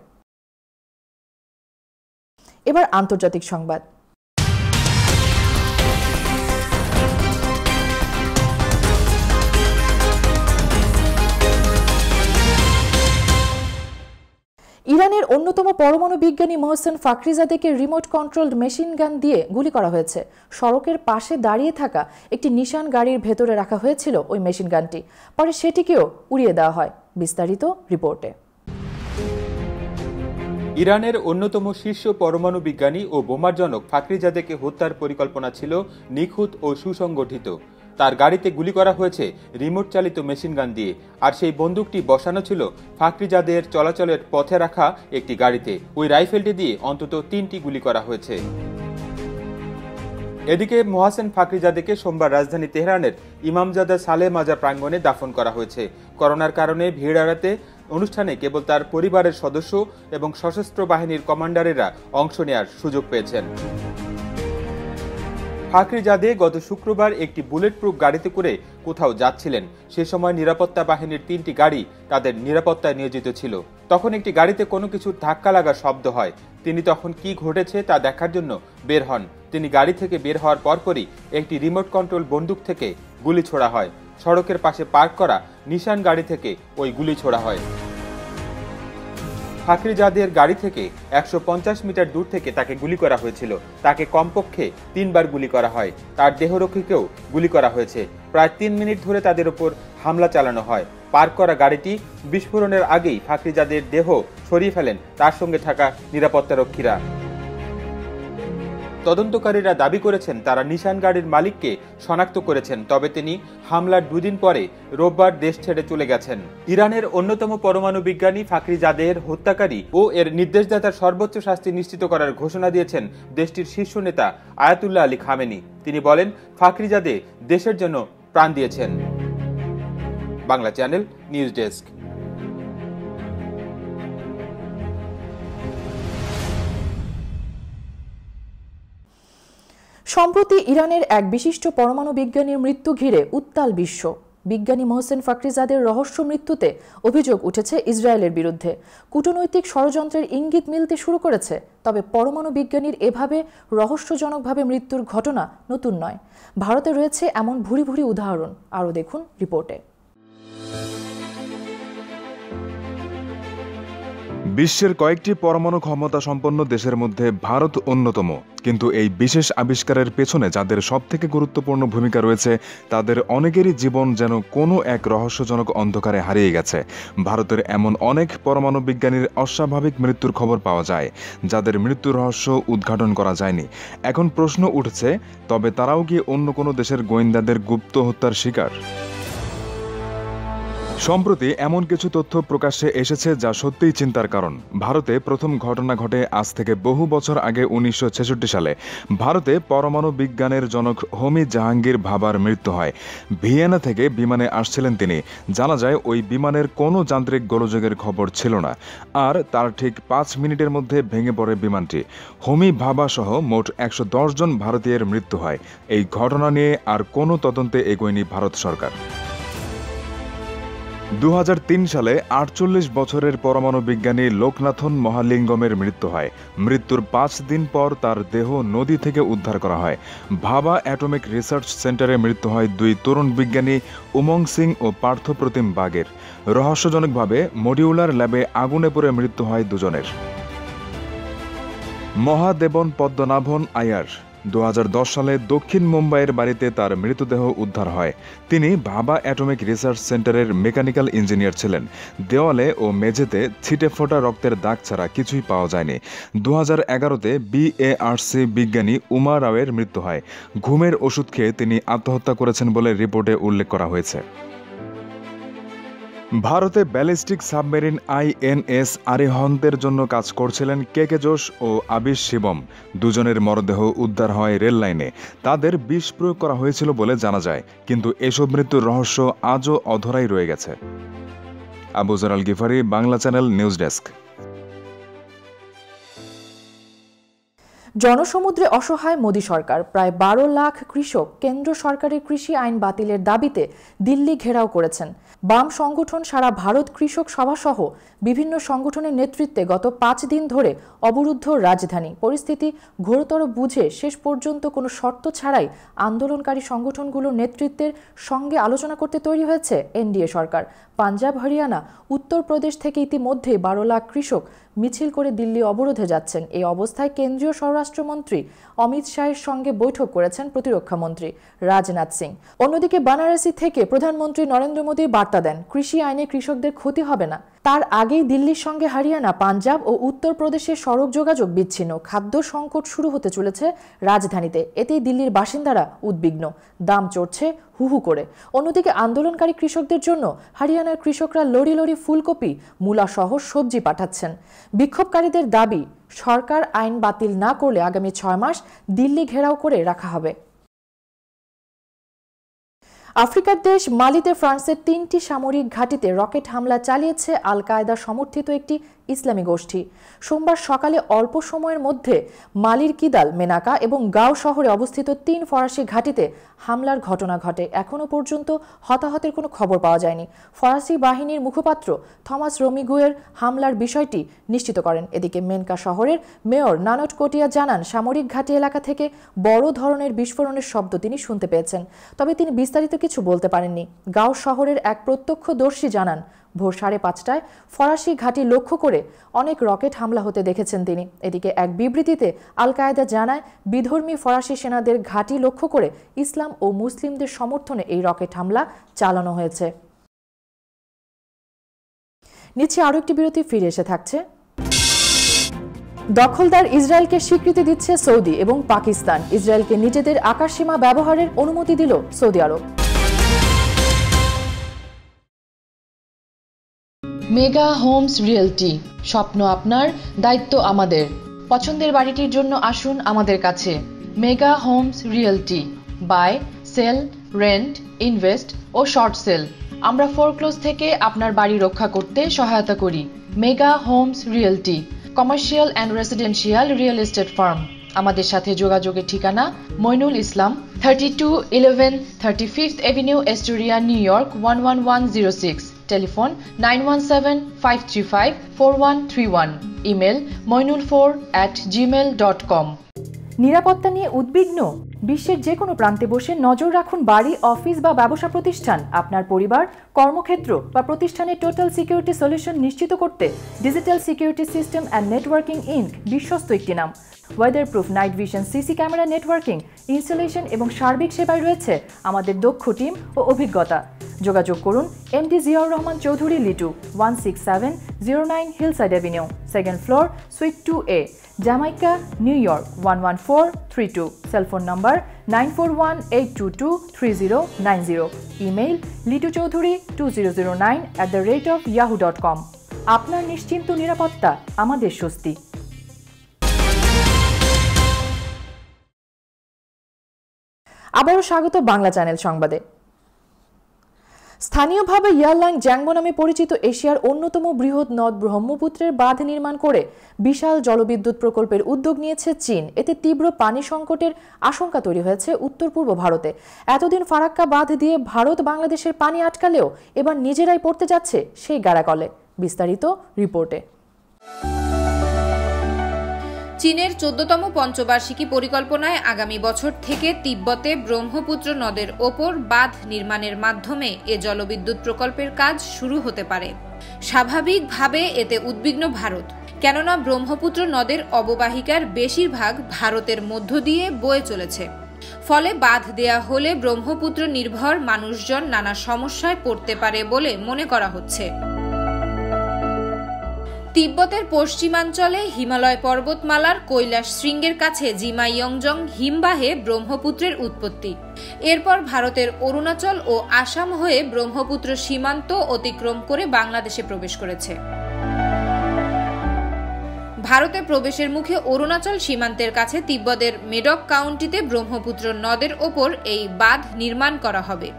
এবার আন্তর্জাতিক সংবাদ। ইরানের অন্যতম পরমাণু বিজ্ঞানী মোহসেন ফাখরিজাদেকে রিমোট কন্ট্রোলড মেশিন গান দিয়ে গুলি করা হয়েছে। সড়কের পাশে দাঁড়িয়ে থাকা একটি নিশান গাড়ির ভেতরে রাখা হয়েছিল ওই মেশিন গানটি, পরে সেটিকেও উড়িয়ে দেওয়া হয়। বিস্তারিত রিপোর্টে। ইরানের অন্যতম শীর্ষ পরমাণু বিজ্ঞানী ও বোমারজনক ফাখরিজাদেকে হত্যার পরিকল্পনা ছিল নিখুঁত ও সুসংগঠিত। তার গাড়িতে গুলি করা হয়েছে রিমোট চালিত মেশিন গান দিয়ে, আর সেই বন্দুকটি বসানো ছিল ফাখরিজাদের চলাচলের পথে রাখা একটি গাড়িতে। ওই রাইফেলটি দিয়ে অন্তত 3টি গুলি করা হয়েছে। এদিকে মোহসেন ফাখরিজাদেকে সোমবার রাজধানী তেহরানের ইমামজাদা সালেহ মাজার প্রাঙ্গণে দাফন করা হয়েছে। করোনার কারণে ভিড় এড়াতে অনুষ্ঠানে কেবল তার পরিবারের সদস্য এবং সশস্ত্র বাহিনীর কমান্ডারেরা অংশ নেওয়ার সুযোগ পেয়েছেন। ফাখরিজাদে গত শুক্রবার একটি বুলেট প্রুফ গাড়িতে করে কোথাও যাচ্ছিলেন। সে সময় নিরাপত্তা বাহিনীর 3টি গাড়ি তাদের নিরাপত্তায় নিয়োজিত ছিল। তখন একটি গাড়িতে কোনো কিছু ধাক্কা লাগার শব্দ হয়। তিনি তখন কি ঘটেছে তা দেখার জন্য বের হন। তিনি গাড়ি থেকে বের হওয়ার পরপরই একটি রিমোট কন্ট্রোল বন্দুক থেকে গুলি ছোড়া হয়। সড়কের পাশে পার্ক করা নিশান গাড়ি থেকে ওই গুলি ছোড়া হয়। ফাখরিজাদের গাড়ি থেকে 150 মিটার দূর থেকে তাকে গুলি করা হয়েছিল। তাকে কমপক্ষে 3 বার গুলি করা হয়। তার দেহরক্ষীকেও গুলি করা হয়েছে। প্রায় 3 মিনিট ধরে তাদের উপর হামলা চালানো হয়। পার্ক করা গাড়িটি বিস্ফোরণের আগেই ফাখরিজাদের দেহ সরিয়ে ফেলেন তার সঙ্গে থাকা নিরাপত্তারক্ষীরা। তদন্তকারীরা দাবি করেছেন তারা নিশান গাড়ির মালিককে শনাক্ত করেছেন, তবে তিনি হামলার 2 দিন পরে রোববার দেশ ছেড়ে চলে গেছেন। ইরানের অন্যতম পরমাণু বিজ্ঞানী ফাখরিজাদের হত্যাকারী ও এর নির্দেশদাতার সর্বোচ্চ শাস্তি নিশ্চিত করার ঘোষণা দিয়েছেন দেশটির শীর্ষ নেতা আয়াতুল্লাহ আলী খামেনি। তিনি বলেন, ফাখরিজাদে দেশের জন্য প্রাণ দিয়েছেন। Bangla channel news desk. সম্প্রতি ইরানের এক বিশিষ্ট পরমাণু বিজ্ঞানীর মৃত্যু ঘিরে উত্তাল বিশ্ব। বিজ্ঞানী মোহসেন ফাখরিজাদের রহস্য মৃত্যুতে অভিযোগ উঠেছে ইসরায়েলের বিরুদ্ধে। কূটনৈতিক ষড়যন্ত্রের ইঙ্গিত মিলতে শুরু করেছে। তবে পরমাণু বিজ্ঞানীর এভাবে রহস্যজনকভাবে মৃত্যুর ঘটনা নতুন নয়। ভারতে রয়েছে এমন ভুরি ভুরি উদাহরণ। আরও দেখুন রিপোর্টে। বিশ্বের কয়েকটি পরমাণু ক্ষমতা সম্পন্ন দেশের মধ্যে ভারত অন্যতম। কিন্তু এই বিশেষ আবিষ্কারের পেছনে যাদের সবথেকে গুরুত্বপূর্ণ ভূমিকা রয়েছে তাদের অনেকেরই জীবন যেন কোনো এক রহস্যজনক অন্ধকারে হারিয়ে গেছে। ভারতের এমন অনেক পরমাণু বিজ্ঞানীর অস্বাভাবিক মৃত্যুর খবর পাওয়া যায়, যাদের মৃত্যুর রহস্য উদ্ঘাটন করা যায়নি। এখন প্রশ্ন উঠছে, তবে তারাও কি অন্য কোনো দেশের গোয়েন্দাদের গুপ্ত হত্যার শিকার? সম্প্রতি এমন কিছু তথ্য প্রকাশ্যে এসেছে যা সত্যিই চিন্তার কারণ। ভারতে প্রথম ঘটনা ঘটে আজ থেকে বহু বছর আগে 1966 সালে। ভারতে পরমাণু বিজ্ঞানের জনক হোমি জাহাঙ্গীর ভাবার মৃত্যু হয়। ভিয়েনা থেকে বিমানে আসছিলেন তিনি। জানা যায় ওই বিমানের কোনো যান্ত্রিক গোলযোগের খবর ছিল না, আর তার ঠিক 5 মিনিটের মধ্যে ভেঙে পড়ে বিমানটি। হোমি ভাবা সহ মোট 110 জন ভারতীয়ের মৃত্যু হয়। এই ঘটনা নিয়ে আর কোনো তদন্তে এগোয়নি ভারত সরকার। 2003 সালে 48 বছরের পরমাণু বিজ্ঞানী লোকনাথন মহালিঙ্গমের মৃত্যু হয়। মৃত্যুর 5 দিন পর তার দেহ নদী থেকে উদ্ধার করা হয়। ভাবা অ্যাটমিক রিসার্চ সেন্টারে মৃত্যু হয় 2 তরুণ বিজ্ঞানী উমং সিং ও পার্থপ্রতিম বাগের। রহস্যজনকভাবে মডিউলার ল্যাবে আগুনে পড়ে মৃত্যু হয় দুজনের। মহাদেবন পদ্মনাভন আয়ার 2010 সালে দক্ষিণ মুম্বাইয়ের বাড়িতে তার মৃতদেহ উদ্ধার হয়। তিনি ভাবা অ্যাটমিক রিসার্চ সেন্টারের মেকানিক্যাল ইঞ্জিনিয়ার ছিলেন। দেওয়ালে ও মেঝেতে ছিটে ফোটা রক্তের দাগ ছাড়া কিছুই পাওয়া যায়নি। 2011-তে BARC বিজ্ঞানী উমা রাওয়ের মৃত্যু হয়। ঘুমের ওষুধ খেয়ে তিনি আত্মহত্যা করেছেন বলে রিপোর্টে উল্লেখ করা হয়েছে। ভারতে ব্যালিস্টিক সাবমেরিন INS আরিহন্তের জন্য কাজ করছিলেন KK জোশ ও আবিশ শিবম। দুজনের মরদেহ উদ্ধার হয় রেল লাইনে। তাদের বিষ প্রয়োগ করা হয়েছিল বলে জানা যায়, কিন্তু এসব মৃত্যুর রহস্য আজও অধরাই রয়ে গেছে। Abu Jaral Gifari, Bangla channel, news desk. জনসমুদ্রে অসহায় মোদী সরকার। প্রায় 12 লাখ কৃষক কেন্দ্র সরকারের কৃষি আইন বাতিলের দাবিতে দিল্লি ঘেরাও করেছেন। বাম সংগঠন সারা ভারত কৃষক সভা সহ বিভিন্ন সংগঠনের নেতৃত্বে গত 5 দিন ধরে অবরুদ্ধ রাজধানী। পরিস্থিতি ঘোরতর বুঝে শেষ পর্যন্ত কোনো শর্ত ছাড়াই আন্দোলনকারী সংগঠনগুলোর নেতৃত্বের সঙ্গে আলোচনা করতে তৈরি হয়েছে এনডিএ সরকার। পাঞ্জাব, হরিয়ানা, উত্তরপ্রদেশ থেকে ইতিমধ্যে 12 লাখ কৃষক মিছিল করে দিল্লি অবরোধে যাচ্ছেন। এই অবস্থায় কেন্দ্রীয় স্বরাষ্ট্রমন্ত্রী অমিত শাহের সঙ্গে বৈঠক করেছেন প্রতিরক্ষামন্ত্রী রাজনাথ সিং। অন্যদিকে বারাণসী থেকে প্রধানমন্ত্রী নরেন্দ্র মোদী বার্তা দেন, কৃষি আইনে কৃষকদের ক্ষতি হবে না। তার আগেই দিল্লির সঙ্গে হরিয়ানা, পাঞ্জাব ও উত্তরপ্রদেশের সড়ক যোগাযোগ বিচ্ছিন্ন। খাদ্য সংকট শুরু হতে চলেছে রাজধানীতে। এতেই দিল্লির বাসিন্দারা উদ্বিগ্ন। দাম চড়ছে হু হু করে। অন্যদিকে আন্দোলনকারী কৃষকদের জন্য হরিয়ানার কৃষকরা লরি লরি ফুলকপি, মূলা সহ সবজি পাঠাচ্ছেন। বিক্ষোভকারীদের দাবি, সরকার আইন বাতিল না করলে আগামী 6 মাস দিল্লি ঘেরাও করে রাখা হবে। আফ্রিকার দেশ মালিতে ফ্রান্সের 3টি সামরিক ঘাঁটিতে রকেট হামলা চালিয়েছে আল কায়দা সমর্থিত একটি ইসলামী গোষ্ঠী। সোমবার সকালে অল্প সময়ের মধ্যে মালির কিদাল, মেনাকা এবং গাও শহরে অবস্থিত 3 ফরাসি ঘাঁটিতে হামলার ঘটনা ঘটে। এখনও পর্যন্ত হতাহতের কোনো খবর পাওয়া যায়নি। ফরাসি বাহিনীর মুখপাত্র থমাস রমিগুয়ের হামলার বিষয়টি নিশ্চিত করেন। এদিকে মেনকা শহরের মেয়র নানট কোটিয়া জানান, সামরিক ঘাঁটি এলাকা থেকে বড় ধরনের বিস্ফোরণের শব্দ তিনি শুনতে পেয়েছেন, তবে তিনি বিস্তারিত কিছু বলতে পারেননি। গাও শহরের এক প্রত্যক্ষদর্শী জানান, ভোর 5:30টায় ফরাসি ঘাঁটি লক্ষ্য করে অনেক রকেট হামলা হতে দেখেছেন তিনি। এদিকে এক বিবৃতিতে আল কায়দা জানায়, বিধর্মী ফরাসি সেনাদের ঘাঁটি লক্ষ্য করে ইসলাম ও মুসলিমদের সমর্থনে এই রকেট হামলা চালানো হয়েছে। নিচে আরও একটি বিরতি, ফিরে এসে থাকছে। দখলদার ইসরায়েলকে স্বীকৃতি দিচ্ছে সৌদি এবং পাকিস্তান। ইসরায়েলকে নিজেদের আকাশসীমা ব্যবহারের অনুমতি দিল সৌদি আরব। মেগা হোমস রিয়েলটি, স্বপ্ন আপনার, দায়িত্ব আমাদের। পছন্দের বাড়িটির জন্য আসুন আমাদের কাছে। Mega homes realty, buy, sell, rent, invest ও শর্ট সেল। আমরা ফোরক্লোজ থেকে আপনার বাড়ি রক্ষা করতে সহায়তা করি। Mega homes realty, commercial and residential real estate firm. আমাদের সাথে যোগাযোগের ঠিকানা Moinul Islam, 3211 35th Avenue, Astoria, New York 11106। Telephone 9175354131। Email moinul4@gmail.com। নিরাপত্তা নিয়ে উদ্বিগ্ন? বিশ্বের যে কোনো প্রান্তে বসে নজর রাখুন বাড়ি, অফিস বা ব্যবসা প্রতিষ্ঠান। আপনার পরিবার, কর্মক্ষেত্র বা প্রতিষ্ঠানের টোটাল সিকিউরিটি সলিউশন নিশ্চিত করতে digital security system and networking inc বিশ্বস্ত একটি নাম। Weatherproof night vision, CC camera, networking, installation এবং সার্বিক সেবায় রয়েছে আমাদের দক্ষ টিম ও অভিজ্ঞতা। যোগাযোগ করুন MD Ziaur Rahman Chowdhury, Litu, 16709 hillside avenue, 2nd floor, Suite 2A, Jamaica, New York 11432। Cellphone number 9418223090, email lituchaudhuri2009@yahoo.com। আপনার নিশ্চিন্ত নিরাপত্তা আমাদের স্বস্তি। আবারও স্বাগত বাংলা চ্যানেল সংবাদে। স্থানীয়ভাবে ইয়ারলাং জ্যাংবো নামে পরিচিত এশিয়ার অন্যতম বৃহৎ নদ ব্রহ্মপুত্রের বাঁধ নির্মাণ করে বিশাল জলবিদ্যুৎ প্রকল্পের উদ্যোগ নিয়েছে চীন। এতে তীব্র পানি সংকটের আশঙ্কা তৈরি হয়েছে উত্তর পূর্ব ভারতে। এতদিন ফারাক্কা বাঁধ দিয়ে ভারত বাংলাদেশের পানি আটকালেও এবার নিজেরাই পড়তে যাচ্ছে সেই গাড়াকলে। বিস্তারিত রিপোর্টে। চীনের 14তম পঞ্চবার্ষিকী পরিকল্পনায় আগামী বছর থেকে তিব্বতে ব্রহ্মপুত্র নদের ওপর বাঁধ নির্মাণের মাধ্যমে এ জলবিদ্যুৎ প্রকল্পের কাজ শুরু হতে পারে। স্বাভাবিকভাবে এতে উদ্বিগ্ন ভারত, কেননা ব্রহ্মপুত্র নদের অববাহিকার বেশিরভাগ ভারতের মধ্য দিয়ে বয়ে চলেছে। ফলে বাঁধ দেয়া হলে ব্রহ্মপুত্র নির্ভর মানুষজন নানা সমস্যায় পড়তে পারে বলে মনে করা হচ্ছে। তিব্বতের পশ্চিমাঞ্চলে হিমালয় পর্বতমালার কৈলাস শৃঙ্গের কাছে জিমাইয়ংজং হিমবাহে ব্রহ্মপুত্রের উৎপত্তি। এরপর ভারতের অরুণাচল ও আসাম হয়ে ব্রহ্মপুত্র সীমান্ত অতিক্রম করে বাংলাদেশে প্রবেশ করেছে। ভারতে প্রবেশের মুখে অরুণাচল সীমান্তের কাছে তিব্বতের মেডক কাউন্টিতে ব্রহ্মপুত্র নদের ওপর এই বাঁধ নির্মাণ করা হবে।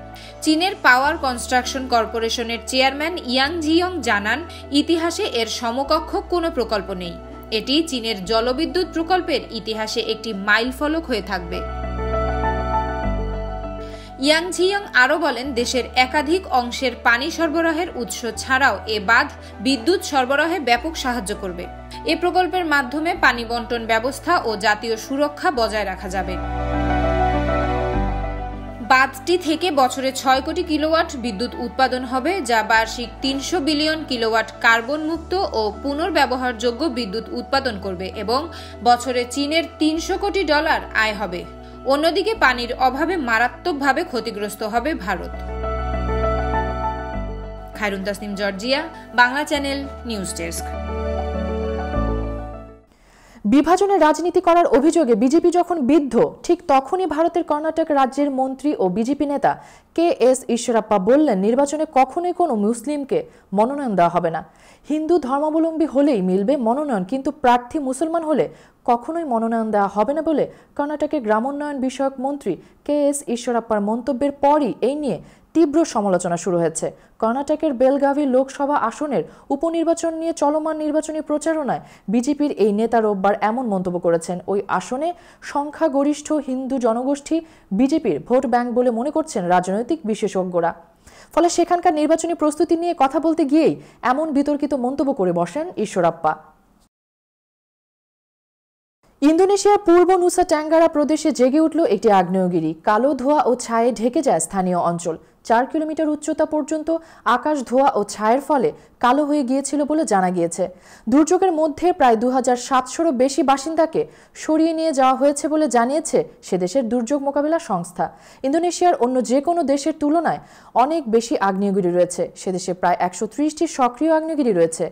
চীনের পাওয়ার কনস্ট্রাকশন কর্পোরেশনের চেয়ারম্যান ইয়াং জিয়ং জানান, ইতিহাসে এর সমকক্ষ কোনো প্রকল্প নেই। এটি চীনের জলবিদ্যুৎ প্রকল্পের ইতিহাসে একটি মাইলফলক হয়ে থাকবে। ইয়াং জিয়ং আরও বলেন, দেশের একাধিক অংশের পানি সরবরাহের উৎস ছাড়াও এ বাঁধ বিদ্যুৎ সরবরাহে ব্যাপক সাহায্য করবে। এ প্রকল্পের মাধ্যমে পানি বন্টন ব্যবস্থা ও জাতীয় সুরক্ষা বজায় রাখা যাবে। বাঁধটি থেকে বছরে 6 কোটি কিলোওয়াট বিদ্যুৎ উৎপাদন হবে, যা বার্ষিক 300 বিলিয়ন কিলোওয়াট কার্বন মুক্ত ও পুনর্ব্যবহারযোগ্য বিদ্যুৎ উৎপাদন করবে এবং বছরে চীনের $300 কোটি আয় হবে। অন্যদিকে পানির অভাবে মারাত্মকভাবে ক্ষতিগ্রস্ত হবে Bharat. Khairun Tasnim, Georgia, Bangla channel news desk. বিভাজনের রাজনীতি করার অভিযোগে বিজেপি যখন বিদ্ধ, ঠিক তখনই ভারতের কর্ণাটক রাজ্যের মন্ত্রী ও বিজেপি নেতা কে.এস. ঈশ্বরাপ্পা বললেন, নির্বাচনে কখনোই কোনো মুসলিমকে মনোনয়ন দেওয়া হবে না। হিন্দু ধর্মাবলম্বী হলেই মিলবে মনোনয়ন, কিন্তু প্রার্থী মুসলমান হলে কখনোই মনোনয়ন দেওয়া হবে না বলে কর্ণাটকের গ্রামোন্নয়ন বিষয়ক মন্ত্রী কে.এস. ঈশ্বরাপ্পার মন্তব্যের পরই এই নিয়ে তীব্র সমালোচনা শুরু হয়েছে। কর্ণাটকের বেলগাভি লোকসভা আসনের উপনির্বাচন নিয়ে চলমান নির্বাচনী প্রচারণায় বিজেপির এই নেতা রোববার এমন মন্তব্য করেছেন। ওই আসনে সংখ্যাগরিষ্ঠ হিন্দু জনগোষ্ঠী বিজেপির ভোট ব্যাংক বলে মনে করছেন রাজনৈতিক বিশেষজ্ঞরা। ফলে সেখানকার নির্বাচনী প্রস্তুতি নিয়ে কথা বলতে গিয়েই এমন বিতর্কিত মন্তব্য করে বসেন ঈশ্বরাপ্পা। ইন্দোনেশিয়ার পূর্ব নুসা ট্যাঙ্গারা প্রদেশে জেগে উঠল একটি আগ্নেয়গিরি। কালো ধোঁয়া ও ছায়ে ঢেকে যায় স্থানীয় অঞ্চল। 4 কিলোমিটার উচ্চতা পর্যন্ত আকাশ ধোঁয়া ও ছায়ের ফলে কালো হয়ে গিয়েছিল বলে জানা গিয়েছে। দুর্যোগের মধ্যে প্রায় 2700-এরও বেশি বাসিন্দাকে সরিয়ে নিয়ে যাওয়া হয়েছে বলে জানিয়েছে সে দেশের দুর্যোগ মোকাবিলা সংস্থা। ইন্দোনেশিয়ার অন্য যে কোনো দেশের তুলনায় অনেক বেশি আগ্নেয়গিরি রয়েছে। সে দেশে প্রায় 130টি সক্রিয় আগ্নেয়গিরি রয়েছে।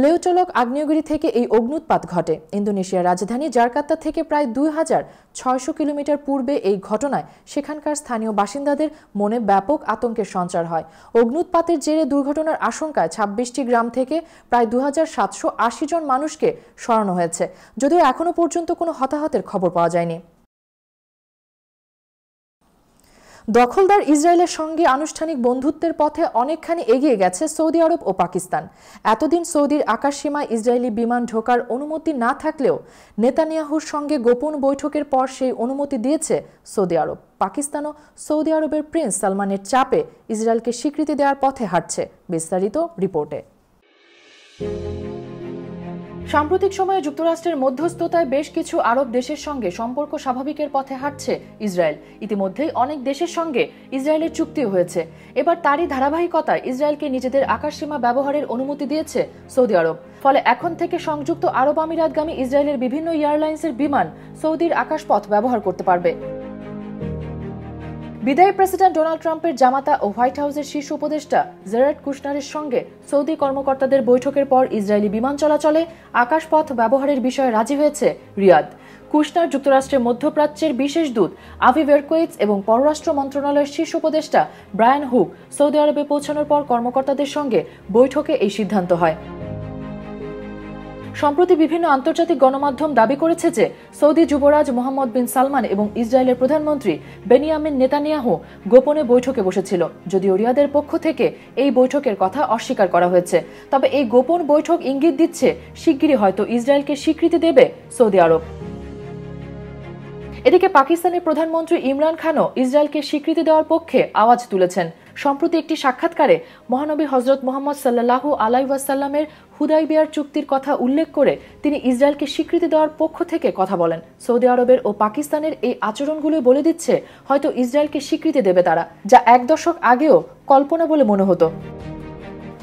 লেউটলক আগ্নেয়গিরি থেকে এই অগ্নুৎপাত ঘটে। ইন্দোনেশিয়ার রাজধানী জাকার্তা থেকে প্রায় 2600 কিলোমিটার পূর্বে এই ঘটনায় সেখানকার স্থানীয় বাসিন্দাদের মনে ব্যাপক আতঙ্কের সঞ্চার হয়। অগ্নুৎপাতের জেরে দুর্ঘটনার আশঙ্কায় 26টি গ্রাম থেকে প্রায় 2780 জন মানুষকে সরানো হয়েছে, যদিও এখনো পর্যন্ত কোনো হতাহতের খবর পাওয়া যায়নি। দখলদার ইসরায়েলের সঙ্গে আনুষ্ঠানিক বন্ধুত্বের পথে অনেকখানি এগিয়ে গেছে সৌদি আরব ও পাকিস্তান। এতদিন সৌদির আকাশসীমায় ইসরায়েলি বিমান ঢোকার অনুমতি না থাকলেও নেতানিয়াহুর সঙ্গে গোপন বৈঠকের পর সেই অনুমতি দিয়েছে সৌদি আরব। পাকিস্তানও সৌদি আরবের প্রিন্স সালমানের চাপে ইসরায়েলকে স্বীকৃতি দেওয়ার পথে হাঁটছে। বিস্তারিত রিপোর্টে। সাম্প্রতিক সময়ে যুক্তরাষ্ট্রের মধ্যস্থতায় বেশ কিছু আরব দেশের সঙ্গে সম্পর্ক স্বাভাবিকের পথে হাঁটছে ইসরায়েল। ইতিমধ্যেই অনেক দেশের সঙ্গে ইসরায়েলের চুক্তিও হয়েছে। এবার তারই ধারাবাহিকতায় ইসরায়েলকে নিজেদের আকাশসীমা ব্যবহারের অনুমতি দিয়েছে সৌদি আরব। ফলে এখন থেকে সংযুক্ত আরব আমিরাতগামী ইসরায়েলের বিভিন্ন এয়ারলাইন্সের বিমান সৌদির আকাশপথ ব্যবহার করতে পারবে। বিদায়ী প্রেসিডেন্ট ডোনাল্ড ট্রাম্পের জামাতা ও হোয়াইট হাউসের শীর্ষ উপদেষ্টা জেরার্ড কুশনারের সঙ্গে সৌদি কর্মকর্তাদের বৈঠকের পর ইসরায়েলি বিমান চলাচলে আকাশপথ ব্যবহারের বিষয়ে রাজি হয়েছে রিয়াদ। কুশনার যুক্তরাষ্ট্রের মধ্যপ্রাচ্যের বিশেষ দূত আভি ভেরকোয়েটস এবং পররাষ্ট্র মন্ত্রণালয়ের শীর্ষ উপদেষ্টা ব্রায়ান হুক সৌদি আরবে পৌঁছানোর পর কর্মকর্তাদের সঙ্গে বৈঠকে এই সিদ্ধান্ত হয়। সম্প্রতি বিভিন্ন আন্তর্জাতিক গণমাধ্যম দাবি করেছে যে সৌদি যুবরাজ মোহাম্মদ বিন সালমান এবং ইসরায়েলের প্রধানমন্ত্রী বেনিয়ামিন নেতানিয়াহু গোপনে বৈঠকে বসেছিল, যদিও রিয়াদের পক্ষ থেকে এই বৈঠকের কথা অস্বীকার করা হয়েছে। তবে এই গোপন বৈঠক ইঙ্গিত দিচ্ছে শিগগিরই হয়তো ইসরায়েলকে স্বীকৃতি দেবে সৌদি আরব। এদিকে পাকিস্তানের প্রধানমন্ত্রী ইমরান খানও ইসরায়েলকে স্বীকৃতি দেওয়ার পক্ষে আওয়াজ তুলেছেন। সম্প্রতি একটি সাক্ষাৎকারে মহানবী হযরত মুহাম্মদ সাল্লাল্লাহু আলাইহি ওয়াসাল্লামের হুদাইবিয়ার চুক্তির কথা উল্লেখ করে তিনি ইসরায়েলকে স্বীকৃতি দেওয়ার পক্ষ থেকে কথা বলেন। সৌদি আরবের ও পাকিস্তানের এই আচরণগুলো বলে দিচ্ছে হয়তো ইসরায়েলকে স্বীকৃতি দেবে তারা, যা এক দশক আগেও কল্পনা বলে মনে হতো।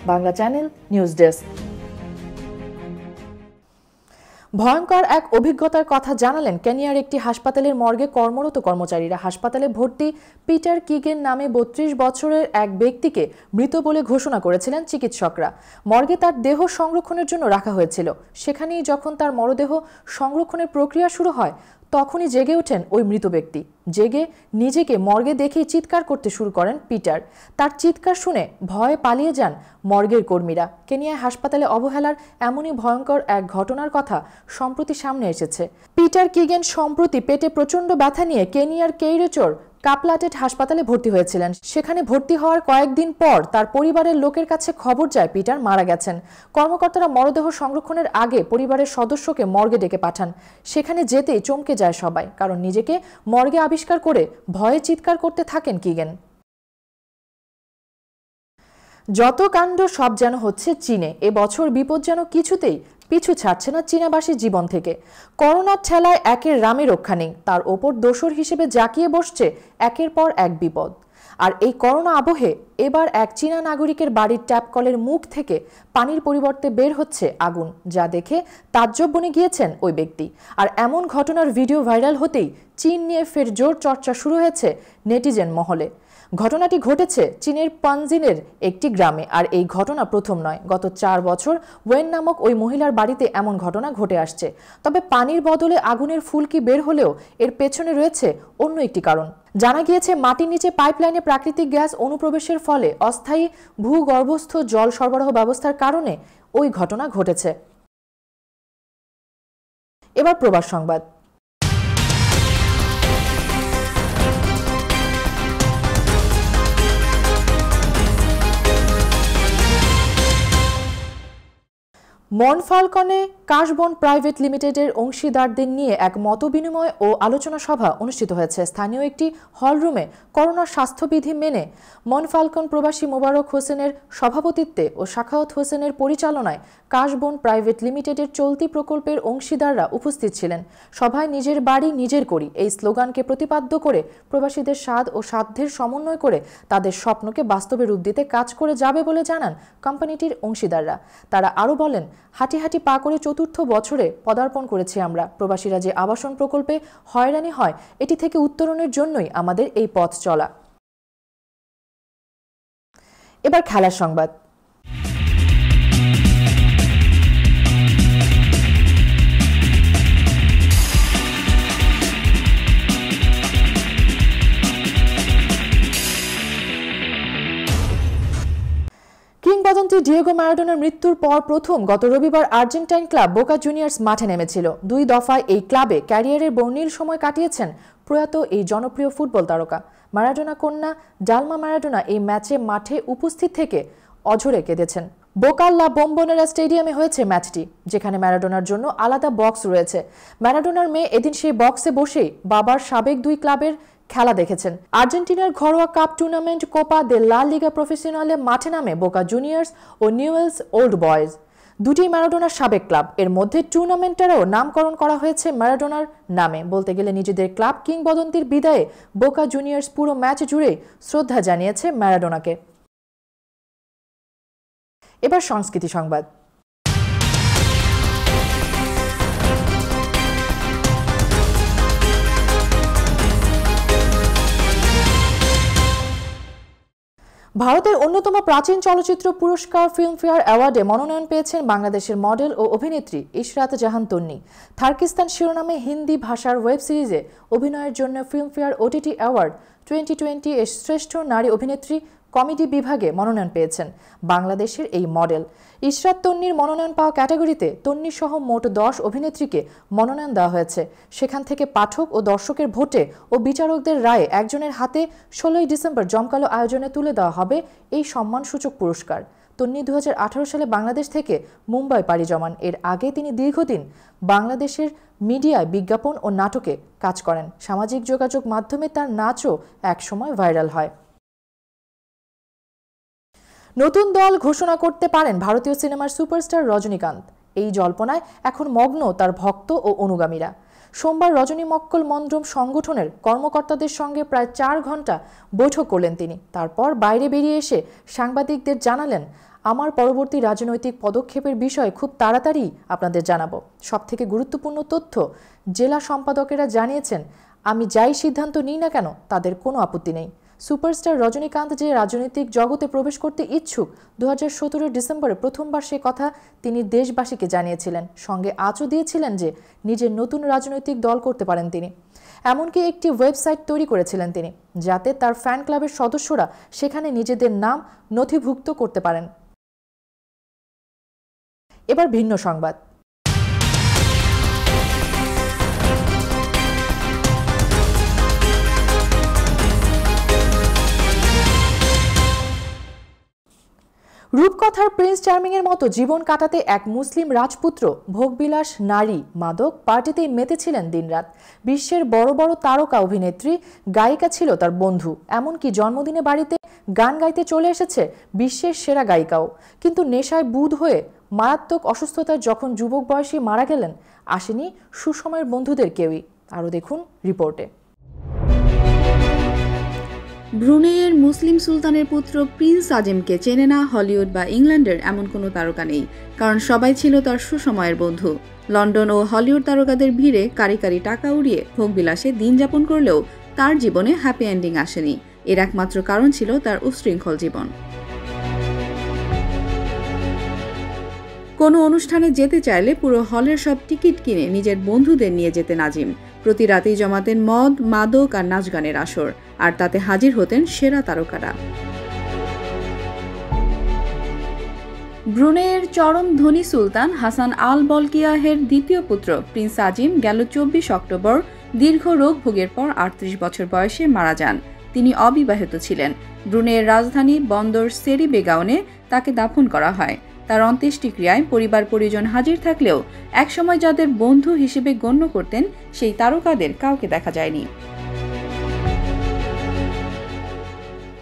Bangla channel news desk. ভয়ঙ্কর এক অভিজ্ঞতার কথা জানালেন কেনিয়ার একটি হাসপাতালের মর্গে কর্মরত কর্মচারীরা। হাসপাতালে ভর্তি পিটার কিগেন নামে 32 বছরের এক ব্যক্তিকে মৃত বলে ঘোষণা করেছিলেন চিকিৎসকরা। মর্গে তার দেহ সংরক্ষণের জন্য রাখা হয়েছিল। সেখানেই যখন তার মরদেহ সংরক্ষণের প্রক্রিয়া শুরু হয় তখনই জেগে ওঠেন ওই মৃত ব্যক্তি। জেগে নিজেকে মর্গে দেখেই চিৎকার করতে শুরু করেন পিটার। তার চিৎকার শুনে ভয়ে পালিয়ে যান মর্গের কর্মীরা। কেনিয়ায় হাসপাতালে অবহেলার এমনই ভয়ঙ্কর এক ঘটনার কথা সম্প্রতি সামনে এসেছে। পিটার কিগেন সম্প্রতি পেটে প্রচণ্ড ব্যথা নিয়ে কেনিয়ার কেইরোচর কাপলাটেড হাসপাতালে ভর্তি হয়েছিলেন। সেখানে ভর্তি হওয়ার কয়েকদিন পর তার পরিবারের লোকের কাছে খবর যায় পিটার মারা গেছেন। কর্মকর্তারা মরদেহ সংরক্ষণের আগে পরিবারের সদস্যকে মর্গে ডেকে পাঠান। সেখানে যেতেই চমকে যায় সবাই, কারণ নিজেকে মর্গে আবিষ্কার করে ভয়ে চিৎকার করতে থাকেন কিগেন। যত কাণ্ড সব যেন হচ্ছে চীনে। এবছর বিপদ যেন কিছুতেই পিছু ছাড়ছে না চীনাবাসীর জীবন থেকে। করোনার ঠেলায় একের রামে রক্ষা নেই, তার ওপর দোসর হিসেবে জাঁকিয়ে বসছে একের পর এক বিপদ। আর এই করোনা আবহে এবার এক চীনা নাগরিকের বাড়ির ট্যাপ কলের মুখ থেকে পানির পরিবর্তে বের হচ্ছে আগুন, যা দেখে তাজ্জব বনে গিয়েছেন ওই ব্যক্তি। আর এমন ঘটনার ভিডিও ভাইরাল হতেই চীন নিয়ে ফের জোর চর্চা শুরু হয়েছে নেটিজেন মহলে। ঘটনাটি ঘটেছে চীনের পানজিনের একটি গ্রামে। আর এই ঘটনা প্রথম নয়, গত 4 বছর ওয়েন নামক ওই মহিলার বাড়িতে এমন ঘটনা ঘটে আসছে। তবে পানির বদলে আগুনের ফুলকি বের হলেও এর পেছনে রয়েছে অন্য একটি কারণ। জানা গিয়েছে মাটির নিচে পাইপলাইনে প্রাকৃতিক গ্যাস অনুপ্রবেশের ফলে অস্থায়ী ভূগর্ভস্থ জল সরবরাহ ব্যবস্থার কারণে ওই ঘটনা ঘটেছে। এবার প্রবাস সংবাদ। মনফালকনে কাশবন প্রাইভেট লিমিটেডের অংশীদারদের নিয়ে এক মতবিনিময় ও আলোচনা সভা অনুষ্ঠিত হয়েছে স্থানীয় একটি হলরুমে। করোনা স্বাস্থ্যবিধি মেনে মনফালকন প্রবাসী মোবারক হোসেনের সভাপতিত্বে ও শাখাওয়াত হোসেনের পরিচালনায় কাশবন প্রাইভেট লিমিটেডের চলতি প্রকল্পের অংশীদাররা উপস্থিত ছিলেন। সভায় নিজের বাড়ি নিজের করি এই স্লোগানকে প্রতিপাদ্য করে প্রবাসীদের স্বাদ ও সাধ্যের সমন্বয় করে তাদের স্বপ্নকে বাস্তবে রূপ দিতে কাজ করে যাবে বলে জানান কোম্পানিটির অংশীদাররা। তারা আরও বলেন, হাঁটি হাঁটি পা করে 4র্থ বছরে পদার্পণ করেছি আমরা। প্রবাসীরা যে আবাসন প্রকল্পে হয়রানি হয় এটি থেকে উত্তরণের জন্যই আমাদের এই পথ চলা। এবার খেলার সংবাদ। কিংবদন্তি ডিয়েগো ম্যারাডোনার মৃত্যুর পর প্রথম গত রবিবার আর্জেন্টাইন ক্লাব বোকা জুনিয়র্স মাঠে নেমেছিল। 2 দফায় এই ক্লাবে ক্যারিয়ারের বর্ণিল সময় কাটিয়েছেন প্রয়াত এই জনপ্রিয় ফুটবল তারকা। ম্যারাডোনা কন্যা ডালমা ম্যারাডোনা এই ম্যাচে মাঠে উপস্থিত থেকে অঝরে কেঁদেছেন। বোকা লা বোম্বোনেরা স্টেডিয়ামে হয়েছে ম্যাচটি, যেখানে ম্যারাডোনার জন্য আলাদা বক্স রয়েছে। ম্যারাডোনার মেয়ে এদিন সেই বক্সে বসেই বাবার সাবেক 2 ক্লাবের খেলা দেখেছেন। আর্জেন্টিনার ঘরোয়া কাপ টুর্নামেন্ট কোপা দে লা লিগা প্রফেশনালে মাঠে নামে বোকা জুনিয়র্স ও নিউয়েলস ওল্ড বয়েজ, দুটি ম্যারাডোনার সাবেক ক্লাব। এর মধ্যে টুর্নামেন্টেরও নামকরণ করা হয়েছে ম্যারাডোনার নামে। বলতে গেলে নিজেদের ক্লাব কিংবদন্তির বিদায়ে বোকা জুনিয়র্স পুরো ম্যাচ জুড়ে শ্রদ্ধা জানিয়েছে ম্যারাডোনাকে। এবার সংস্কৃতি সংবাদ। ভারতের অন্যতম প্রাচীন চলচ্চিত্র পুরস্কার ফিল্মফেয়ার অ্যাওয়ার্ডে মনোনয়ন পেয়েছেন বাংলাদেশের মডেল ও অভিনেত্রী ইশরাত জাহান তন্নি। থার্কিস্তান শিরোনামে হিন্দি ভাষার ওয়েব সিরিজে অভিনয়ের জন্য ফিল্মফেয়ার ওটিটি অ্যাওয়ার্ড 2020 এর শ্রেষ্ঠ নারী অভিনেত্রী কমেডি বিভাগে মনোনয়ন পেয়েছেন বাংলাদেশের এই মডেল। ইশরাত তন্নির মনোনয়ন পাওয়া ক্যাটাগরিতে তন্নি সহ মোট 10 অভিনেত্রীকে মনোনয়ন দেওয়া হয়েছে। সেখান থেকে পাঠক ও দর্শকের ভোটে ও বিচারকদের রায়ে একজনের হাতে 16 ডিসেম্বর জমকালো আয়োজনে তুলে দেওয়া হবে এই সম্মানসূচক পুরস্কার। তন্নি 2018 সালে বাংলাদেশ থেকে মুম্বাই পাড়ি জমান। এর আগে তিনি দীর্ঘদিন বাংলাদেশের মিডিয়ায় বিজ্ঞাপন ও নাটকে কাজ করেন। সামাজিক যোগাযোগ মাধ্যমে তার নাচও একসময় ভাইরাল হয়। নতুন দল ঘোষণা করতে পারেন ভারতীয় সিনেমার সুপারস্টার রজনীকান্ত। এই জল্পনায় এখন মগ্ন তার ভক্ত ও অনুগামীরা। সোমবার রজনী মক্কল মন্ডম সংগঠনের কর্মকর্তাদের সঙ্গে প্রায় 4 ঘন্টা বৈঠক করলেন তিনি। তারপর বাইরে বেরিয়ে এসে সাংবাদিকদের জানালেন, আমার পরবর্তী রাজনৈতিক পদক্ষেপের বিষয়ে খুব তাড়াতাড়ি আপনাদের জানাবো। সবথেকে গুরুত্বপূর্ণ তথ্য, জেলা সম্পাদকেরা জানিয়েছেন, আমি যাই সিদ্ধান্ত নিই না কেন তাদের কোনো আপত্তি নেই। সুপারস্টার রজনীকান্ত যে রাজনৈতিক জগতে প্রবেশ করতে ইচ্ছুক 2017 ডিসেম্বরে প্রথমবার সে কথা তিনি দেশবাসীকে জানিয়েছিলেন। সঙ্গে আঁচও দিয়েছিলেন যে নিজের নতুন রাজনৈতিক দল করতে পারেন তিনি। এমনকি একটি ওয়েবসাইট তৈরি করেছিলেন তিনি, যাতে তার ফ্যান ক্লাবের সদস্যরা সেখানে নিজেদের নাম নথিভুক্ত করতে পারেন। এবার ভিন্ন সংবাদ। রূপকথার প্রিন্স চার্মিং এর মতো জীবন কাটাতে এক মুসলিম রাজপুত্র ভোগবিলাস, নারী, মাদক পার্টিতেই মেতেছিলেন দিনরাত। বিশ্বের বড় বড় তারকা অভিনেত্রী, গায়িকা ছিল তার বন্ধু। এমনকি জন্মদিনে বাড়িতে গান গাইতে চলে এসেছে বিশ্বের সেরা গায়িকাও। কিন্তু নেশায় বুঁদ হয়ে মারাত্মক অসুস্থতায় যখন যুবক বয়সী মারা গেলেন, আসেনি সুসময়ের বন্ধুদের কেউই। আরও দেখুন রিপোর্টে। ব্রুনেইয়ের মুসলিম সুলতানের পুত্র প্রিন্স আজিমকে চেনে না হলিউড বা ইংল্যান্ডের এমন কোনো তারকা নেই, কারণ সবাই ছিল তার সুসময়ের বন্ধু। লন্ডন ও হলিউড তারকাদের ভিড়ে কারি কারি টাকা উড়িয়ে ভোগবিলাসে দিন যাপন করলেও তার জীবনে হ্যাপি এন্ডিং আসেনি। এর একমাত্র কারণ ছিল তার উচ্ছৃঙ্খল জীবন। কোনো অনুষ্ঠানে যেতে চাইলে পুরো হলের সব টিকিট কিনে নিজের বন্ধুদের নিয়ে যেতেন আজিম। প্রতি রাতেই জমাতেন মদ, মাদক আর নাচ গানের আসর, আর তাতে হাজির হতেন সেরা তারকারা। ব্রুনেইয়ের চরম ধনী সুলতান হাসান আল বলকিয়াহের দ্বিতীয় পুত্র প্রিন্স আজিম গেল 24 অক্টোবর দীর্ঘ রোগ ভোগের পর 38 বছর বয়সে মারা যান। তিনি অবিবাহিত ছিলেন। ব্রুনেইয়ের রাজধানী বন্দর সেরি বেগাউনে তাকে দাফন করা হয়। তার অন্ত্যেষ্টিক্রিয়ায় পরিবার পরিজন হাজির থাকলেও একসময় যাদের বন্ধু হিসেবে গণ্য করতেন সেই তারকাদের কাউকে দেখা যায়নি।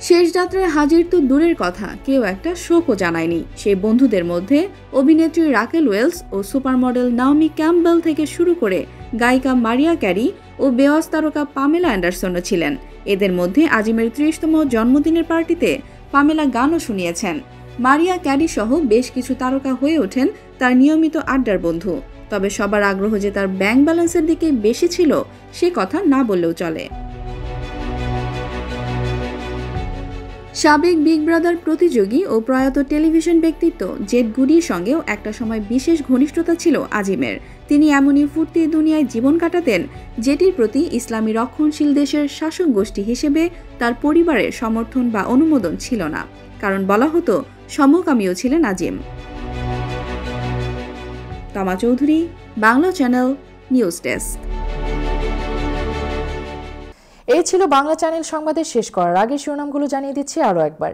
শেষ যাত্রায় হাজির তো দূরের কথা, কেউ একটা শোকও জানায়নি। সেই বন্ধুদের মধ্যে অভিনেত্রী রাকেল ওয়েলস ও সুপারমডেল নাওমি ক্যাম্পবেল থেকে শুরু করে গায়িকা মারিয়া ক্যারি ও বেওয়াজ তারকা পামেলা অ্যান্ডারসনও ছিলেন। এদের মধ্যে আজিমের 30তম জন্মদিনের পার্টিতে পামেলা গানও শুনিয়েছেন। মারিয়া ক্যারি সহ বেশ কিছু তারকা হয়ে ওঠেন তার নিয়মিত আড্ডার বন্ধু। তবে সবার আগ্রহ যে তার ব্যাংক ব্যালেন্সের দিকে বেশি ছিল সে কথা না বললেও চলে। সাবেক বিগ ব্রাদার প্রতিযোগী ও প্রয়াত টেলিভিশন ব্যক্তিত্ব জেড গুডির সঙ্গেও একটা সময় বিশেষ ঘনিষ্ঠতা ছিল আজিমের। তিনি এমনই ফুর্তি দুনিয়ায় জীবন কাটাতেন যেটির প্রতি ইসলামী রক্ষণশীল দেশের শাসক গোষ্ঠী হিসেবে তার পরিবারের সমর্থন বা অনুমোদন ছিল না, কারণ বলা হতো সমকামীও ছিলেন আজিম। তমা Chowdhury, Bangla channel, news desk. এই ছিল বাংলা চ্যানেল সংবাদের শেষ করার আগে শিরোনামগুলো জানিয়ে দিচ্ছি আরও একবার।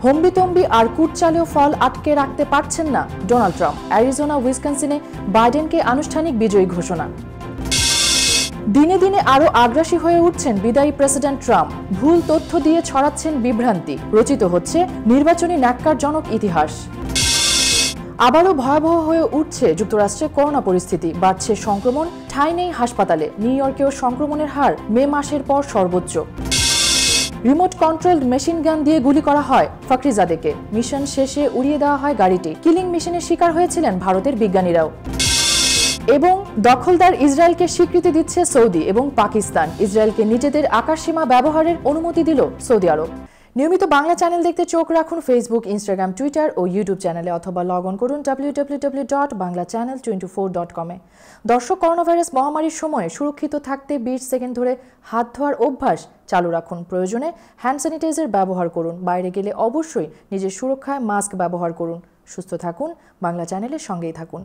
হম্বিতম্বি আর কুটচালেও ফল আটকে রাখতে পারছেন না ডোনাল্ড ট্রাম্প। অ্যারিজোনা, উইসকনসিনে বাইডেনকে আনুষ্ঠানিক বিজয়ী ঘোষণা। দিনে দিনে আরও আগ্রাসী হয়ে উঠছেন বিদায়ী প্রেসিডেন্ট ট্রাম্প। ভুল তথ্য দিয়ে ছড়াচ্ছেন বিভ্রান্তি। রচিত হচ্ছে নির্বাচনী ন্যাক্কারজনক ইতিহাস। আবারও ভয়াবহ হয়ে উঠছে যুক্তরাষ্ট্রে করোনা পরিস্থিতি। বাড়ছে সংক্রমণ, ঠাঁই নেই হাসপাতালে। নিউ ইয়র্কেও সংক্রমণের হার মে মাসের পর সর্বোচ্চ। রিমোট কন্ট্রোলড মেশিন গান দিয়ে গুলি করা হয় ফাকরিজাদেকে। মিশন শেষে উড়িয়ে দেওয়া হয় গাড়িটি। কিলিং মেশিনের শিকার হয়েছিলেন ভারতের বিজ্ঞানীরাও। এবং দখলদার ইসরায়েলকে স্বীকৃতি দিচ্ছে সৌদি এবং পাকিস্তান। ইসরায়েলকে নিজেদের আকাশসীমা ব্যবহারের অনুমতি দিল সৌদি আরব। নিয়মিত বাংলা চ্যানেল দেখতে চোখ রাখুন ফেসবুক, ইনস্টাগ্রাম, টুইটার ও ইউটিউব চ্যানেলে অথবা লগ অন করুন www.banglachannel24.com এ। দর্শক, করোনা ভাইরাস মহামারীর সময়ে সুরক্ষিত থাকতে 20 সেকেন্ড ধরে হাত ধোয়ার অভ্যাস চালু রাখুন। প্রয়োজনে হ্যান্ড স্যানিটাইজার ব্যবহার করুন। বাইরে গেলে অবশ্যই নিজের সুরক্ষায় মাস্ক ব্যবহার করুন। সুস্থ থাকুন, বাংলা চ্যানেলের সঙ্গেই থাকুন।